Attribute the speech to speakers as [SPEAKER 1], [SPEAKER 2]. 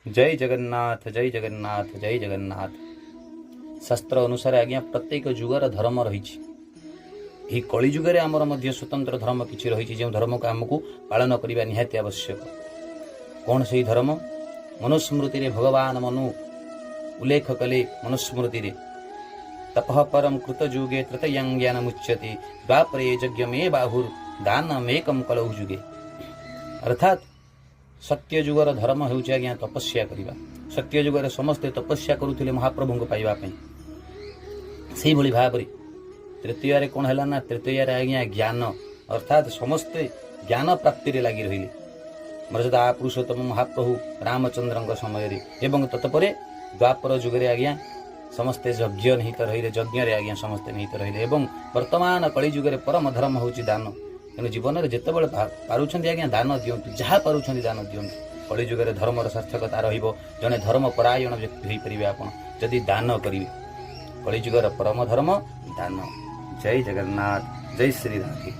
[SPEAKER 1] जय जगन्नाथ जय जगन्नाथ जय जगन्नाथ। शास्त्र अनुसार आज्ञा प्रत्येक जुगर धर्म रही कलिजुगे आमर मध्य स्वतंत्र धर्म किसी रही जो धर्म को आमको पालन करने निहाती आवश्यक। कौन से धर्म? मनुस्मृति भगवान मनु उल्लेख कले मनुस्मृति तपः परम कृतजुगे तृतीयं ज्ञानमुच्यते द्वापरे यज्ञमे बाहुर दानमेकं कलौ जुगे। अर्थात सत्य जुगर धर्म हो आज्ञा तपस्या करवा। सत्य जुगर समस्ते तपस्या करुले महाप्रभु को पाइबापी। से भली भाव तृतीय कौन है ना? तृतीय आज्ञा ज्ञान अर्थात समस्ते ज्ञान प्राप्ति लगी रही मर्यादा पुरुषोत्तम महाप्रभु रामचंद्र समय एवं तत्पर द्वापर जुगे आज्ञा समस्ते यज्ञ निहित रही यज्ञ आज्ञा समस्ते निहित रही वर्तमान कलिजुगे परम धर्म हूँ दान। तेणु जीवन में जिते पार्टी आज्ञा दान दिंतु जहाँ पार्टी दान दिंतु। कलिजुगे धर्मर सार्थकता रणे धर्म परायण व्यक्ति हो पारे आप जदि दान करेंगे। कलिजुगर परम धर्म दान। जय जगन्नाथ जय श्री राधे।